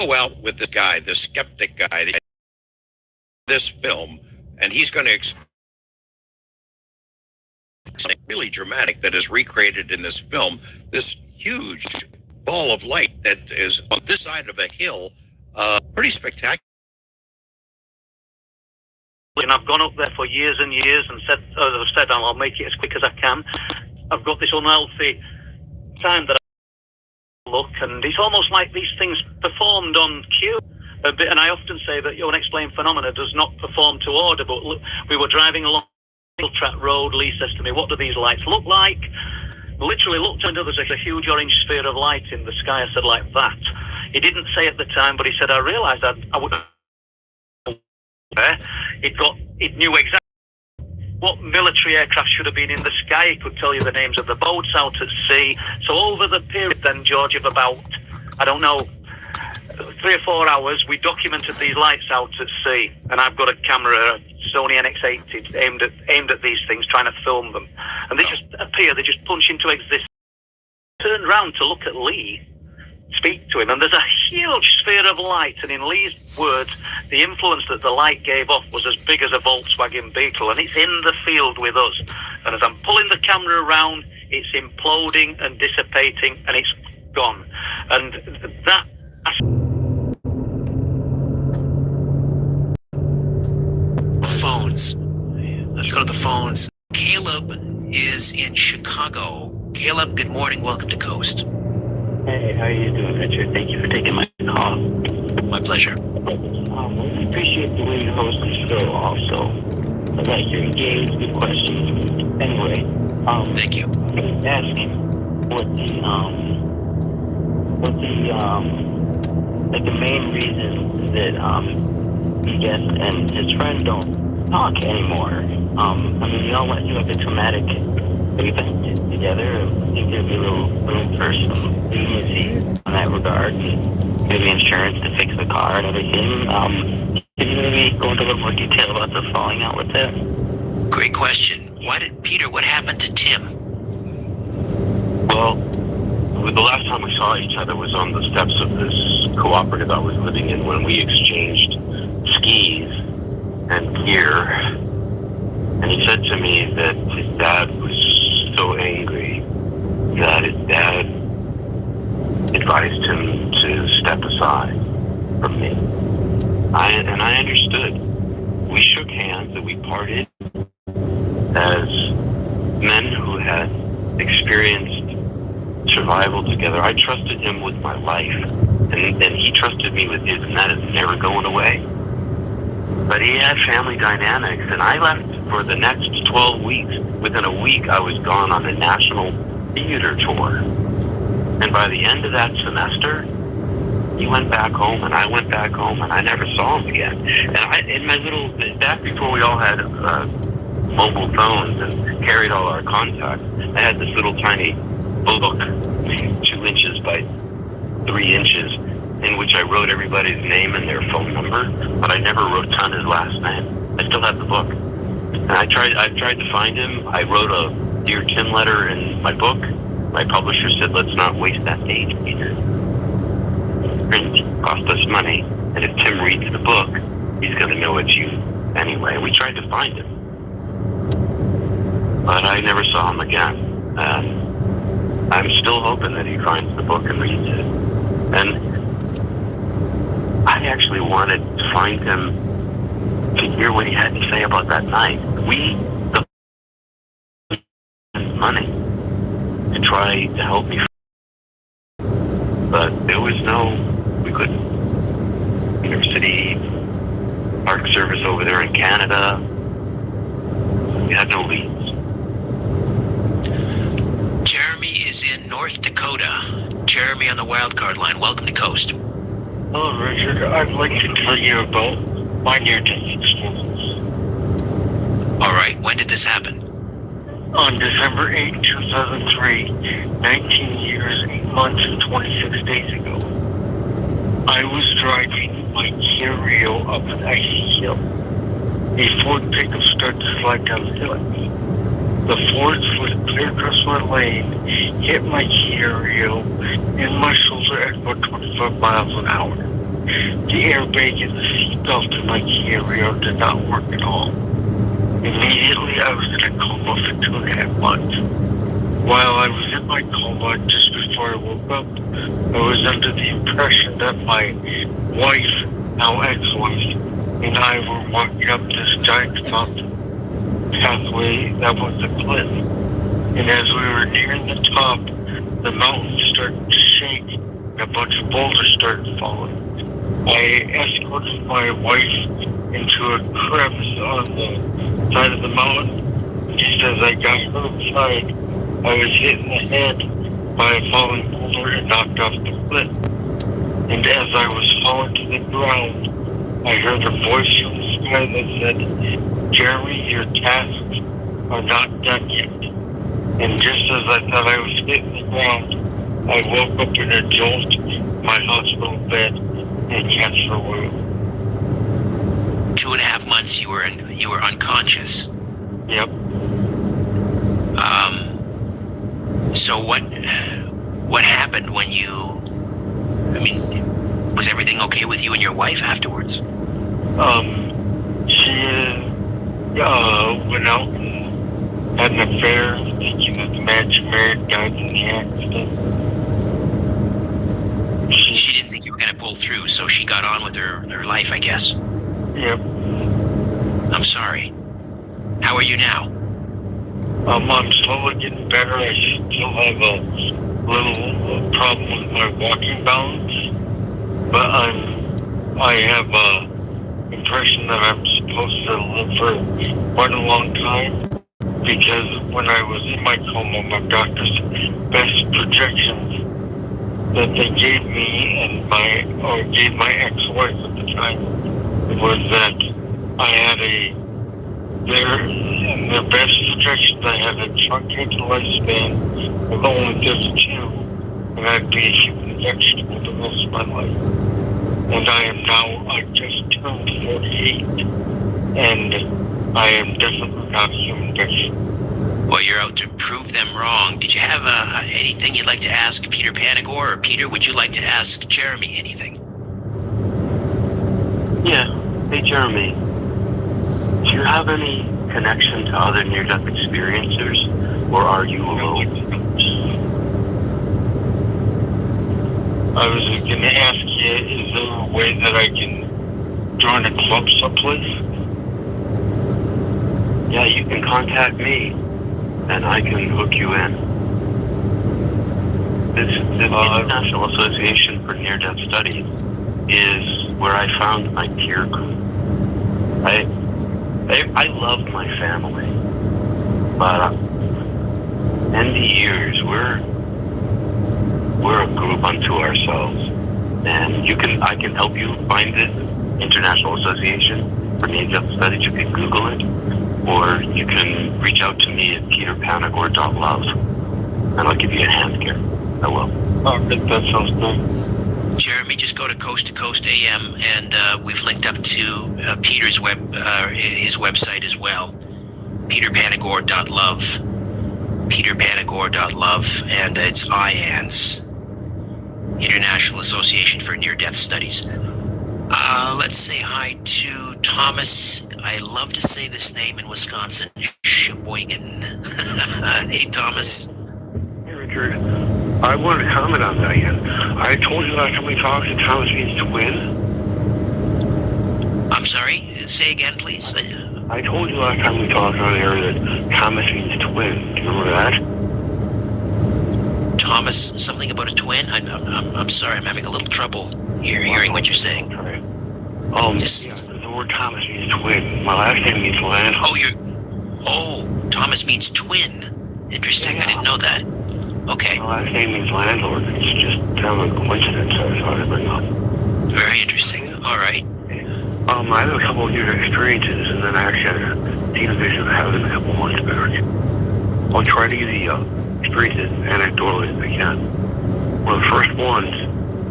go out with this guy, the skeptic guy, this film, and he's going to explain something really dramatic that is recreated in this film. This huge ball of light that is on this side of a hill, pretty spectacular. And I've gone up there for years and years and said, as I've said, I'll make it as quick as I can. I've got this unhealthy time that I look, and it's almost like these things performed on cue. And I often say that unexplained phenomena does not perform to order, but look, we were driving along track road. Lee says to me, "What do these lights look like?" Literally looked under, there's a huge orange sphere of light in the sky. I said, "Like that." He didn't say at the time, but he said, "I realised I would." It knew exactly what military aircraft should have been in the sky. It could tell you the names of the boats out at sea. So over the period then, George, of about, I don't know, 3 or 4 hours, we documented these lights out at sea. And I've got a camera, a Sony NX80, aimed at these things, trying to film them. And they just appear, they just punch into existence. Turned round to look at Lee, speak to him, and there's a huge sphere of light, and in Lee's words, the influence that the light gave off was as big as a Volkswagen Beetle, and it's in the field with us. And as I'm pulling the camera around, it's imploding and dissipating, and it's gone. And that... Phones. Let's go to the phones. Caleb is in Chicago. Caleb, good morning. Welcome to Coast. Hey, how are you doing, Richard? Thank you for taking my call. My pleasure. I appreciate the way you host the show also. I like your engaged, good questions. Anyway, thank you. I was asking like the main reason that he gets and his friend don't talk anymore. I mean, you all went through like a traumatic event together. I think there'd be a little room for some leniency in that regard, and maybe insurance to fix the car and everything. Can you maybe go into a little more detail about the falling out with that? Great question. Peter, what happened to Tim? Well, the last time we saw each other was on the steps of this cooperative I was living in when we exchanged skis and gear. And he said to me that his dad was so angry that his dad advised him to step aside from me. I understood. We shook hands and we parted as men who had experienced survival together. I trusted him with my life, and he trusted me with his, and that is never going away. But he had family dynamics, and I left for the next 12 weeks. Within a week, I was gone on a national theater tour. And by the end of that semester, he went back home, and I went back home, and I never saw him again. And back before we all had mobile phones and carried all our contacts, I had this little tiny book, 2 inches by 3 inches, in which I wrote everybody's name and their phone number, but I never wrote down his last name. I still have the book. And I tried to find him. I wrote a Dear Tim letter in my book. My publisher said, "Let's not waste that page, Peter. It cost us money, and if Tim reads the book, he's going to know it's you anyway." We tried to find him, but I never saw him again. And I'm still hoping that he finds the book and reads it. And I actually wanted to find him to hear what he had to say about that night. We spent money to try to help me, but there was we couldn't. University, Park Service over there in Canada, we had no leads. Jeremy is in North Dakota. Jeremy on the wildcard line. Welcome to Coast. Hello, Richard. I'd like to tell you about my near-death experience. All right. When did this happen? On December 8, 2003, 19 years, 8 months, and 26 days ago, I was driving my Kia Rio up an icy hill. A Ford pickup started to slide down the hill at me. The Ford slid clear across my lane, hit my Kia Rio in my shoulder at about 25 miles an hour. the airbag in the seatbelt in my Kia Rio did not work at all. Immediately, I was in a coma for 2.5 months. While I was in my coma, just before I woke up, I was under the impression that my wife, now ex-wife, and I were walking up this giant mountain pathway that was a cliff. And as we were nearing the top, the mountain started to shake, and a bunch of boulders started falling. I escorted my wife into a crevice on the side of the mountain. Just as I got her inside, I was hit in the head by a falling boulder and knocked off the cliff. And as I was falling to the ground, I heard a voice from the sky that said, "Jeremy, your tasks are not done yet." And just as I thought I was hitting the ground, I woke up in a jolt in my hospital bed in Cancer Royal. 2.5 months you were unconscious. Yep. So what happened when you? I mean, was everything okay with you and your wife afterwards? She went out and had an affair, thinking that the man she married died in the accident. She didn't think you were going to pull through, so she got on with her life, I guess. Yep. I'm sorry. How are you now? I'm slowly getting better. I still have a little problem with my walking balance, but I have a impression that I'm supposed to live for quite a long time, because when I was in my coma, my doctor's best projections that they gave me and gave my ex-wife at the time was that I had their best projections, I had a truncated lifespan of only 52, and I'd be a human vegetable the rest of my life. And I just turned 48, and I am definitely not a human vegetable. Well, you're out to prove them wrong. Did you have anything you'd like to ask Peter Panagore? Or Peter, would you like to ask Jeremy anything? Yeah. Hey, Jeremy. Do you have any connection to other near-death experiencers, or are you alone? I was going to ask you, is there a way that I can join a club someplace? Yeah, you can contact me, and I can hook you in. The International Association for Near-Death Studies is where I found my peer group. I love my family, but in the years we're a group unto ourselves, and I can help you find it. International Association for Near-Death Studies. You can Google it, or you can reach out to me at peterpanagore.love, and I'll give you a hand, Gary. I will. Oh, that sounds good. Jeremy, just go to Coast to Coast AM, and we've linked up to Peter's his website as well, peterpanagore.love, peterpanagore.love, and it's IANS, International Association for Near-Death Studies. Let's say hi to Thomas. I love to say this name in Wisconsin, Sheboygan. Hey, Thomas. Hey, Richard. I wanted to comment on that again. I told you last time we talked that Thomas means twin. I'm sorry, say again, please. I told you last time we talked on air that Thomas means twin. Do you remember that? Thomas, something about a twin? I'm sorry, I'm having a little trouble hearing what you're saying. Sorry. The word Thomas means twin. My last name means land. Thomas means twin. Interesting, Yeah. I didn't know that. Okay. My last name means landlord. It's just kind of a coincidence. I thought I'd bring up. Very interesting. All right. I have a couple of near experiences, and then I actually had a deep vision of having a couple months back. I'll try to give the experiences anecdotally as I can. One of the first ones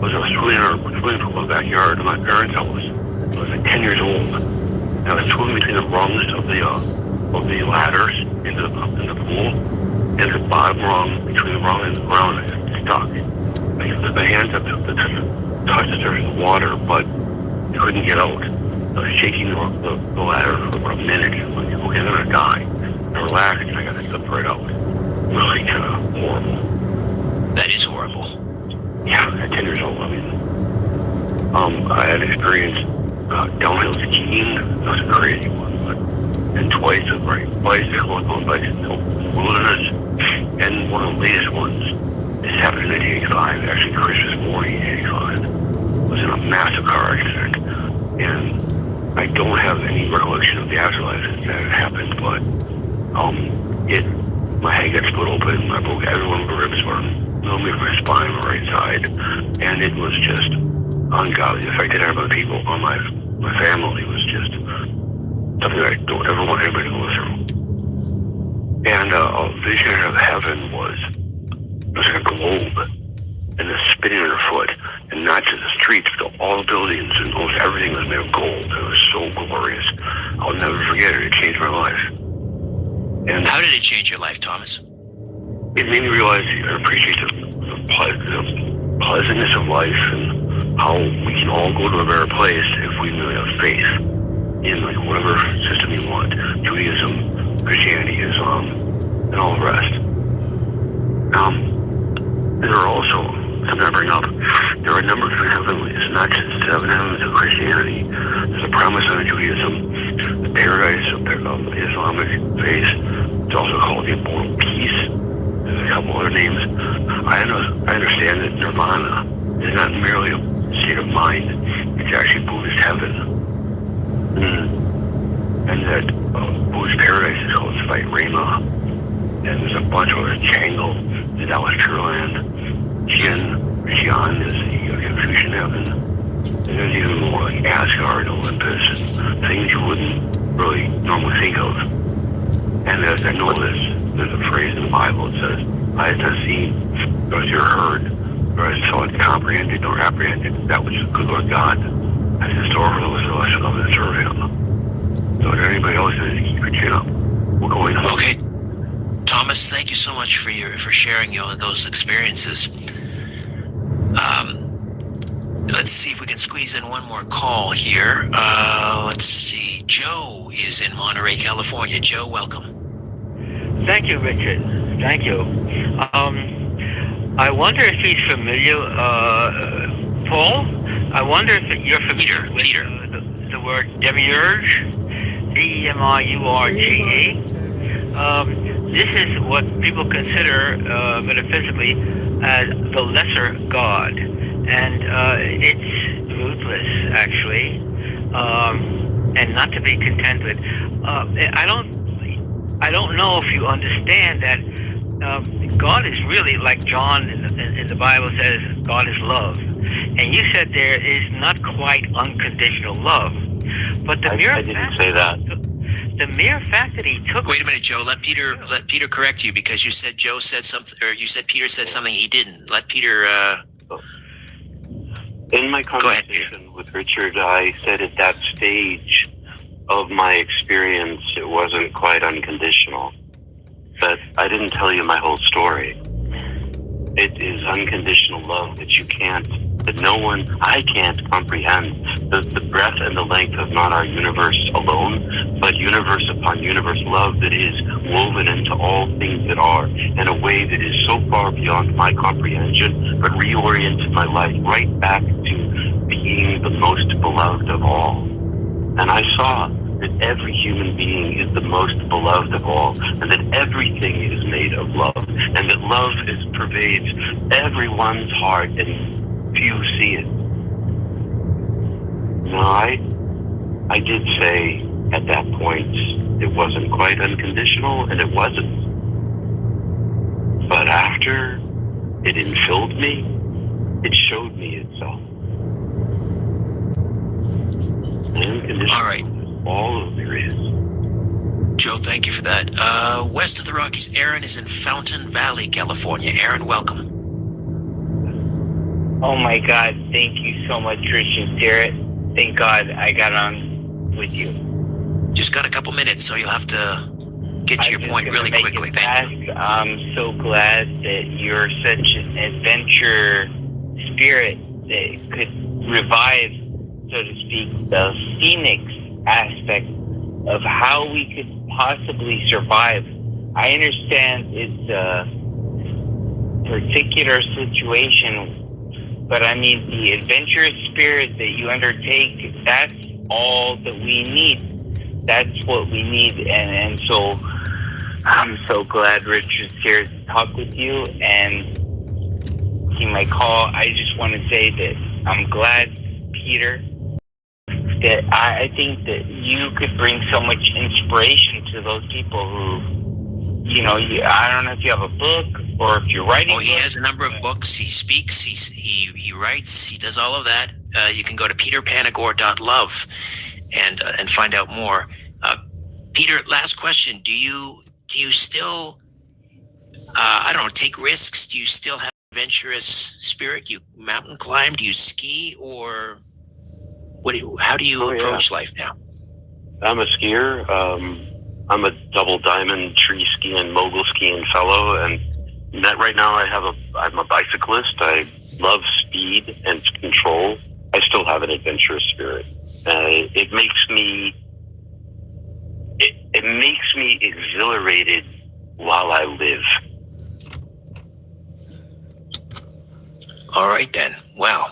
was I was swimming from my backyard in my parents' house. I was like 10 years old, and I was swimming between the rungs of the ladders in the pool, and the bottom rung between the rung and the ground, I got stuck. I put my hands up to touch the surface of the water, but I couldn't get out. I was shaking the ladder for a minute. Like, okay, I'm gonna die. I relaxed and I got to slip right out. Really kind of horrible. That is horrible. Yeah, at 10 years old, I mean. I had experienced downhill skiing. That was a crazy one. And twice I rode bicycle and going bicycle in the wilderness. And one of the latest ones, this happened in 1985, actually Christmas morning, 85. Was in a massive car accident. And I don't have any recollection of the afterlife that had happened, but my head got split open, I broke every one of my ribs were millimeter from my spine on the right side, and it was just ungodly. The effect it had on people, on my family, was just something I don't ever want anybody to go through. And a vision of heaven was like a globe, and the spinning underfoot, and not just the streets, but all the buildings and almost everything was made of gold. It was so glorious. I'll never forget it. It changed my life. And How did it change your life, Thomas? it made me realize and appreciate the pleasantness of life and how we can all go to a better place if we really have faith in like whatever system you want. Judaism, Christianity, Islam, and all the rest. There are also, something I bring up, there are a number of different heavenlies, not just 7 heavens of Christianity. There's a promise of Judaism, the paradise of the Islamic faith. It's also called the immortal peace. There's a couple other names. I understand that nirvana is not merely a state of mind. It's actually Buddhist heaven. And that Buddhist paradise is called Svite Rama. And there's a bunch of others. Changle, the Taoist Pure Land. Xi'an is the Confucian heaven. And there's even more like Asgard, Olympus, and things you wouldn't really normally think of. And as I know there's a phrase in the Bible that says, "I have not seen, nor has ear heard, nor has thought comprehended, nor apprehended that which the good Lord God has in store for those of us who love and serve Him." So if anybody else is, keep your chin up. We're going home. Okay, Thomas, thank you so much for sharing those experiences. Let's see if we can squeeze in one more call here. Let's see. Joe is in Monterey, California. Joe, welcome. Thank you, Richard. Thank you. I wonder if he's familiar, Paul. I wonder if you're familiar Peter. with the word demiurge, D-E-M-I-U-R-G-E. This is what people consider metaphysically as the lesser god, and it's ruthless, actually, and not to be content with. I don't know if you understand that God is really, like John in the Bible says, God is love, and you said there is not quite unconditional love, but the I didn't say that. The mere fact that he took. Wait a minute, Joe. Let Peter correct you, because you said Joe said something, or you said Peter said something he didn't. Let Peter. In my Go ahead, conversation with Richard, I said at that stage of my experience, it wasn't quite unconditional. But I didn't tell you my whole story. It is unconditional love that I can't comprehend. The breadth and the length of not our universe alone, but universe upon universe love that is woven into all things that are in a way that is so far beyond my comprehension, but reoriented my life right back to being the most beloved of all. And I saw that every human being is the most beloved of all, and that everything is made of love, and that love pervades everyone's heart, and few see it. Now, I did say at that point it wasn't quite unconditional, and it wasn't. But after it infilled me, it showed me itself. Unconditional. All right. All there is. Joe, thank you for that. West of the Rockies, Aaron is in Fountain Valley, California. Aaron, welcome. Oh my God, thank you so much, Christian Sterrett. Thank God I got on with you. Just got a couple minutes, so you'll have to get to your point really quickly. Thank you. I'm so glad that you're such an adventure spirit that could revive so to speak, the Phoenix aspect of how we could possibly survive. I understand it's a particular situation, but I mean, the adventurous spirit that you undertake, that's all that we need. That's what we need. And so I'm so glad Richard's here to talk with you and see my call. I just want to say that I'm glad, Peter, that I think that you could bring so much inspiration to those people who, you know, I don't know if you have a book or if you're writing. Oh, he has a number of books. He speaks. He writes. He does all of that. You can go to peterpanagore.love and find out more. Peter, last question: Do you still, I don't know, take risks? Do you still have adventurous spirit? You mountain climb? Do you ski, or how do you approach life now? I'm a skier. I'm a double diamond tree skiing, mogul skiing fellow, and that right now I'm a bicyclist. I love speed and control. I still have an adventurous spirit. It makes me exhilarated while I live. All right then. Wow,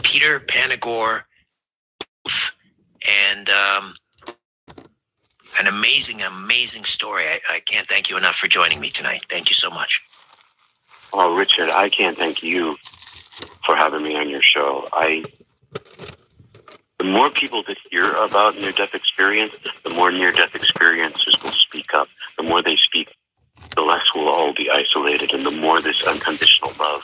Peter Panagore, and an amazing story. I can't thank you enough for joining me tonight. Thank you so much. Oh, Richard, I can't thank you for having me on your show. The more people that hear about near-death experience, the more near-death experiencers will speak up. The more they speak, the less we'll all be isolated, and the more this unconditional love